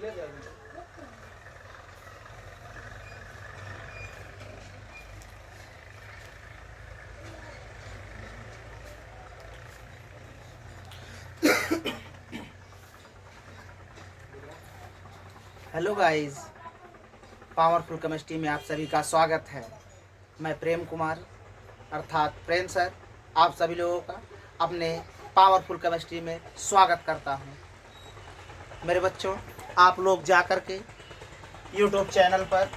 Hello guys, powerful chemistry में आप सभी का स्वागत है। मैं प्रेम कुमार अर्थात प्रेम सर आप सभी लोगों का अपने पावरफुल केमिस्ट्री में स्वागत करता हूं। मेरे बच्चों, आप लोग जा कर के यूट्यूब चैनल पर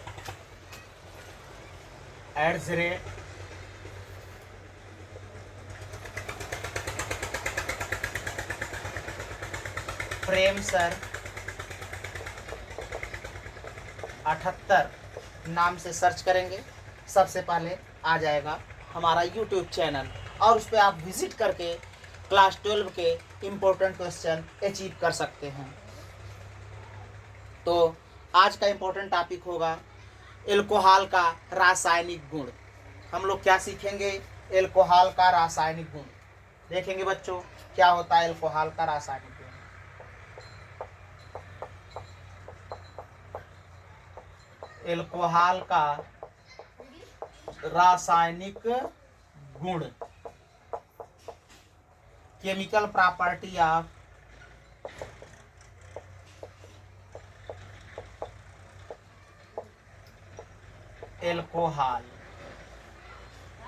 @प्रेम सर 78 नाम से सर्च करेंगे। सबसे पहले आ जाएगा हमारा यूट्यूब चैनल और उस पर आप विजिट करके क्लास 12 के इम्पोर्टेंट क्वेश्चन अचीव कर सकते हैं। तो आज का इम्पोर्टेंट टॉपिक होगा एल्कोहल का रासायनिक गुण। हम लोग क्या सीखेंगे? एल्कोहल का रासायनिक गुण देखेंगे बच्चों, क्या होता है एल्कोहल का रासायनिक गुण। एल्कोहल का रासायनिक गुण, chemical property of alcohol.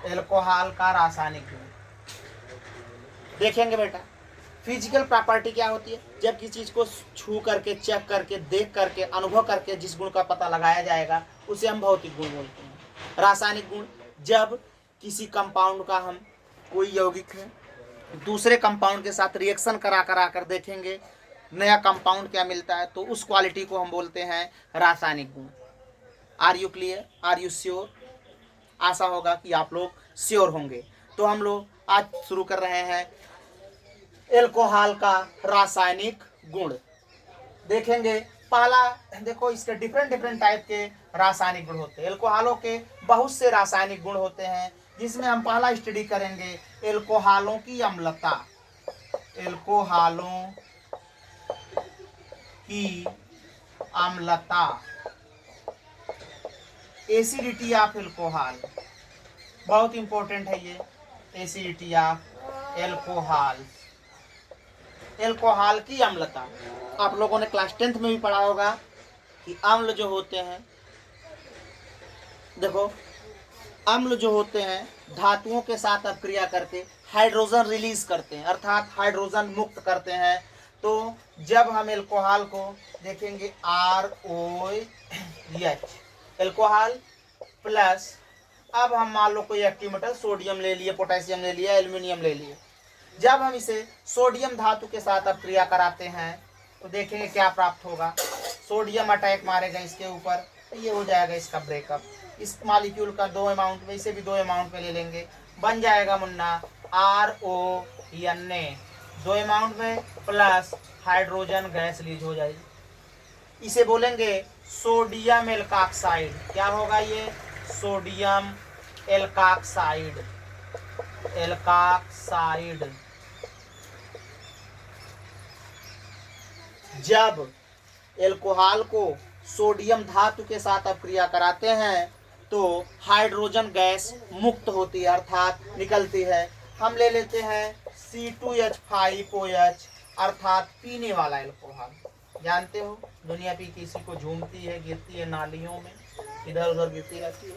Alcohol का रासायनिक गुण देखेंगे बेटा। फिजिकल प्रॉपर्टी क्या होती है? जब किसी चीज को छू करके, चेक करके, देख करके, अनुभव करके जिस गुण का पता लगाया जाएगा उसे हम भौतिक गुण बोलते हैं। रासायनिक गुण, जब किसी कंपाउंड का हम कोई यौगिक है दूसरे कंपाउंड के साथ रिएक्शन करा कर देखेंगे नया कंपाउंड क्या मिलता है, तो उस क्वालिटी को हम बोलते हैं रासायनिक गुण। Are you clear? Are you sure? आशा होगा कि आप लोग श्योर होंगे। तो हम लोग आज शुरू कर रहे हैं एल्कोहल का रासायनिक गुण। देखेंगे पहला, देखो इसके डिफरेंट टाइप के रासायनिक गुण होते हैं। एल्कोहलों के बहुत से रासायनिक गुण होते हैं, जिसमें हम पहला स्टडी करेंगे एल्कोहलों की अम्लता। एल्कोहलों की अम्लता, एसिडिटी ऑफ एल्कोहल, बहुत इंपॉर्टेंट है ये। एसिडिटी ऑफ एल्कोहल, एल्कोहल की अम्लता। आप लोगों ने क्लास 10th में भी पढ़ा होगा कि अम्ल जो होते हैं, देखो अम्ल जो होते हैं धातुओं के साथ अपक्रिया करके हाइड्रोजन रिलीज करते हैं, अर्थात हाइड्रोजन मुक्त करते हैं। तो जब हम एल्कोहल को देखेंगे ROH, एल्कोहल प्लस, अब हम मान लो कोई एक्टिव मेटल सोडियम ले लिए, पोटेशियम ले लिया, एल्यूमिनियम ले लिए। जब हम इसे सोडियम धातु के साथ अपक्रिया कराते हैं तो देखेंगे क्या प्राप्त होगा। सोडियम अटैक मारेगा इसके ऊपर, तो ये हो जाएगा इसका ब्रेकअप। इस मॉलिक्यूल का 2 अमाउंट में, इसे भी 2 अमाउंट में ले लेंगे, बन जाएगा मुन्ना RONA, 2 अमाउंट में प्लस हाइड्रोजन गैस लीज हो जाएगी। इसे बोलेंगे सोडियम एल्काक्साइड। क्या होगा ये? सोडियम एल्काक्साइड। एल्काक्साइड। जब एल्कोहल को सोडियम धातु के साथ अपक्रिया कराते हैं तो हाइड्रोजन गैस मुक्त होती है, अर्थात निकलती है। हम ले लेते हैं C2H5OH, अर्थात पीने वाला एल्कोहल। जानते हो दुनिया भी किसी को झूमती है, गिरती है नालियों में, इधर उधर गिरती रहती है।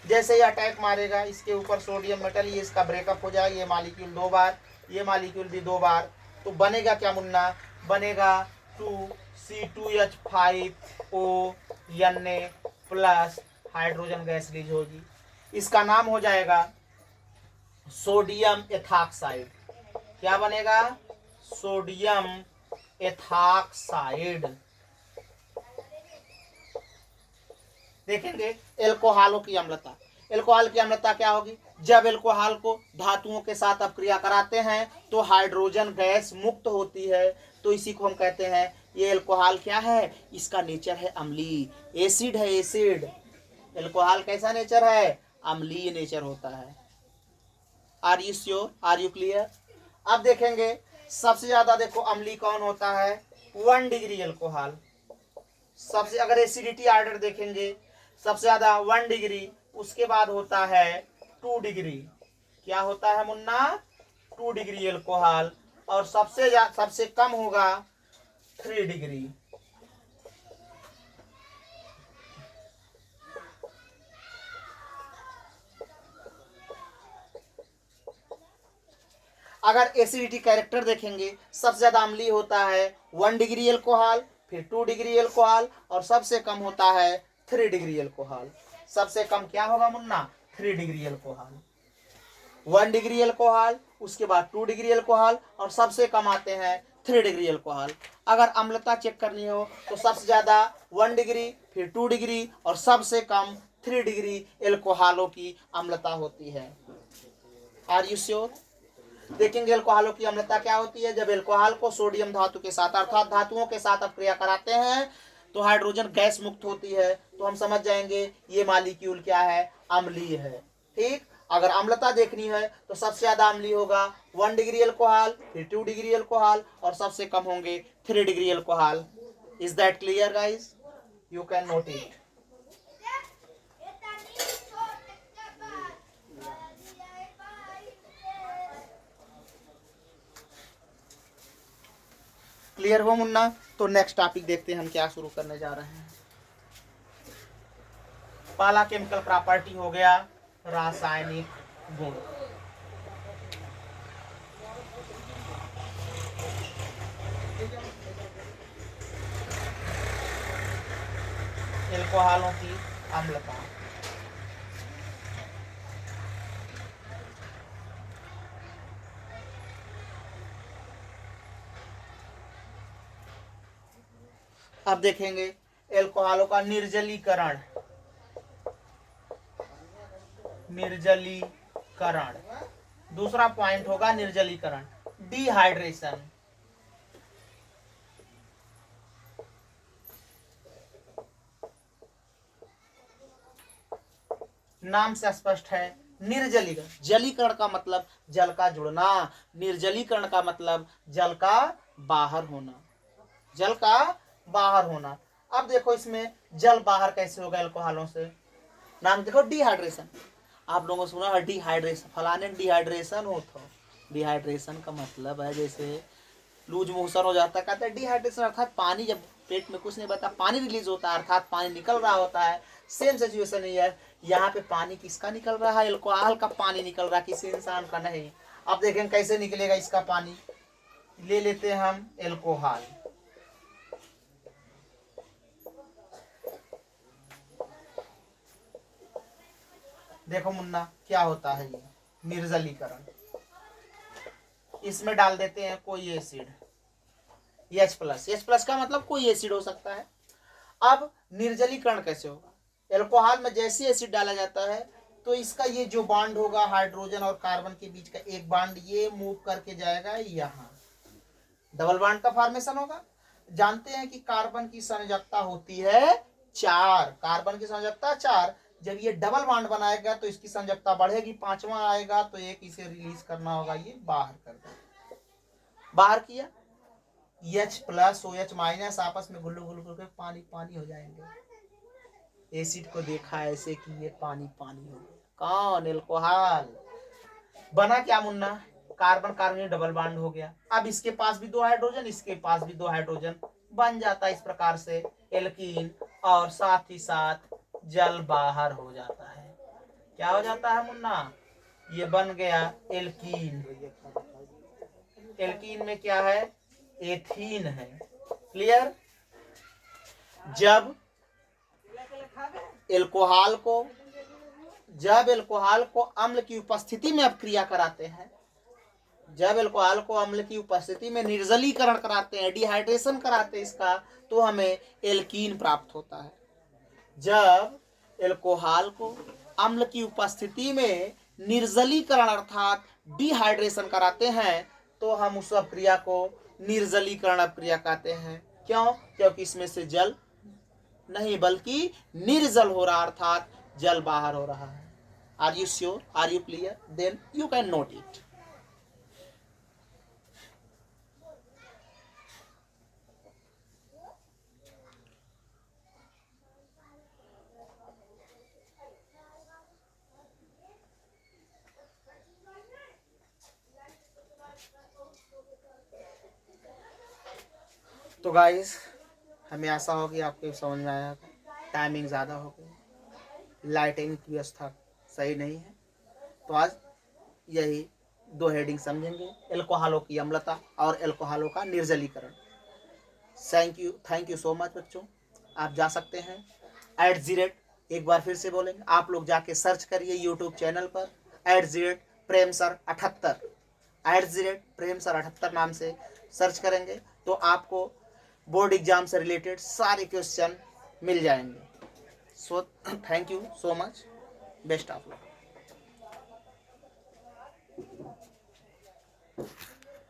जैसे ही अटैक मारेगा इसके ऊपर सोडियम मेटल, ये इसका ब्रेकअप हो जाए, ये मॉलिक्यूल 2 बार, ये मॉलिक्यूल भी 2 बार, तो बनेगा क्या मुन्ना? बनेगा 2C2H5ONA plus hydrogen gas release होगी। इसका नाम हो जाएगा सोडियम एथॉक्साइड। क्या बनेगा? Sodium ethoxide. देखेंगे एल्कोहलों की अम्लता। एल्कोहल की अम्लता क्या होगी? जब एल्कोहल को धातुओं के साथ अपक्रिया कराते हैं तो हाइड्रोजन गैस मुक्त होती है, तो इसी को हम कहते हैं ये एल्कोहल क्या है? इसका नेचर है अम्लीय, एसिड है, एसिड। एल्कोहल कैसा नेचर है? अम्लीय नेचर होता है। Are you sure? Are you clear? अब देखेंगे सबसे ज्यादा, देखो अम्लीय कौन होता है? 1 डिग्री एल्कोहल। सबसे अगर एसिडिटी ऑर्डर देखेंगे, सबसे ज्यादा 1 डिग्री, उसके बाद होता है 2 डिग्री। क्या होता है मुन्ना? 2 डिग्री एल्कोहल, और सबसे कम होगा 3 डिग्री। अगर एसिडिटी कैरेक्टर देखेंगे, सबसे ज्यादा अम्लीय होता है 1 डिग्री एल्कोहल, फिर 2 डिग्री एल्कोहल, और सबसे कम होता है 3 डिग्री एल्कोहल। सबसे कम क्या होगा Munna? 3 degree alcohol. 1 degree alcohol, उसके बाद 2 डिग्री एल्कोहल, और सबसे कम आते हैं 3 डिग्री एल्कोहल। अगर अम्लता चेक करनी हो तो सबसे ज्यादा 1 डिग्री, फिर 2 डिग्री, और सबसे कम 3 डिग्री एल्कोहलों की अम्लता होती है। Are you sure? देखेंगे एल्कोहलों की अम्लता क्या होती है। जब एल्कोहल को सोडियम धातु के साथ अर्थात धातुओं के साथ अपक्रिया कराते हैं तो हाइड्रोजन गैस मुक्त होती है, तो हम समझ जाएंगे ये मॉलिक्यूल क्या है? अम्लीय है। ठीक। अगर अम्लता देखनी है तो सबसे ज्यादा अम्लीय होगा 1 डिग्री एल्कोहल, फिर 2 डिग्री एल्कोहल, और सबसे कम होंगे 3 degree alcohol. Is that clear guys? You can note it. Clear हो मुन्ना? तो नेक्स्ट टॉपिक देखते हैं हम क्या शुरू करने जा रहे हैं। पहला केमिकल प्रॉपर्टी हो गया रासायनिक गुण। एल्कोहलों की अम्लता। अब देखेंगे एल्कोहलों का निर्जलीकरण। निर्जलीकरण दूसरा पॉइंट होगा निर्जलीकरण, डिहाइड्रेशन। नाम से स्पष्ट है, निर्जलीकरण। जलीकरण का मतलब जल का जुड़ना, निर्जलीकरण का मतलब जल का बाहर होना। जल का बाहर होना। अब देखो इसमें जल बाहर कैसे होगा एल्कोहलों से। नाम देखो डिहाइड्रेशन। आप लोगों को सुना है डिहाइड्रेशन, फलाने डिहाइड्रेशन हो, तो डिहाइड्रेशन का मतलब है जैसे लूज मोशन हो जाता है, कहते हैं डिहाइड्रेशन, अर्थात पानी जब पेट में कुछ नहीं बता, पानी रिलीज होता है, अर्थात पानी निकल रहा होता है। सेम सिचुएशन ही है यहाँ पे। पानी किसका निकल रहा है? एल्कोहल का पानी निकल रहा है, किसी इंसान का नहीं। अब देखें कैसे निकलेगा इसका पानी। ले लेते हैं हम एल्कोहल। देखो मुन्ना क्या होता है ये निर्जलीकरण। इसमें डाल देते हैं कोई acid, H plus. H plus का मतलब कोई एसिड हो सकता है। अब निर्जलीकरण कैसे होगा? एल्कोहल में जैसे एसिड डाला जाता है तो इसका ये जो बॉन्ड होगा हाइड्रोजन और कार्बन के बीच का एक बॉन्ड, ये मूव करके जाएगा यहाँ, डबल बॉन्ड का फॉर्मेशन होगा। जानते हैं कि कार्बन की संयोजकता होती है 4। कार्बन की संयोजकता 4। जब ये डबल बॉन्ड बनाएगा तो इसकी संयोजकता बढ़ेगी, 5वां आएगा तो एक इसे रिलीज करना होगा, ये बाहर कर देगा। बाहर किया, H प्लस OH माइनस आपस में घुल घुल घुल के पानी पानी हो जाएंगे। एसिड को देखा ऐसे कि ये पानी पानी हो गया। कौन? एल्कोहल। बना क्या Munna? Carbon carbon double bond हो गया। अब इसके पास भी 2 हाइड्रोजन, इसके पास भी 2 हाइड्रोजन, बन जाता है इस प्रकार से एल्कीन, और साथ ही साथ जल बाहर हो जाता है। क्या हो जाता है मुन्ना? ये बन गया एल्कीन। एल्कीन में क्या है? एथीन है। क्लियर? जब एल्कोहल को अम्ल की उपस्थिति में अपक्रिया कराते हैं, जब एल्कोहल को अम्ल की उपस्थिति में निर्जलीकरण कराते हैं, डिहाइड्रेशन कराते हैं इसका, तो हमें एल्कीन प्राप्त होता है। जब एल्कोहल को अम्ल की उपस्थिति में निर्जलीकरण अर्थात डिहाइड्रेशन कराते हैं तो हम उस अपक्रिया को निर्जलीकरण अपक्रिया कहते हैं। क्यों? क्योंकि इसमें से जल नहीं बल्कि निर्जल हो रहा, अर्थात जल बाहर हो रहा है। Are you sure? Are you clear? Then you can note it. तो गाइस हमें आशा होगी आपके समझ में आया। टाइमिंग ज़्यादा हो गई, लाइटिंग की व्यवस्था सही नहीं है, तो आज यही 2 हेडिंग समझेंगे, एल्कोहलों की अम्लता और एल्कोहलों का निर्जलीकरण। थैंक यू सो मच बच्चों। आप जा सकते हैं @ एक बार फिर से बोलेंगे, आप लोग जाके सर्च करिए यूट्यूब चैनल पर @प्रेमसर78 @प्रेमसर78 नाम से सर्च करेंगे तो आपको बोर्ड एग्जाम से रिलेटेड सारे क्वेश्चन मिल जाएंगे। So thank you so much, best of luck.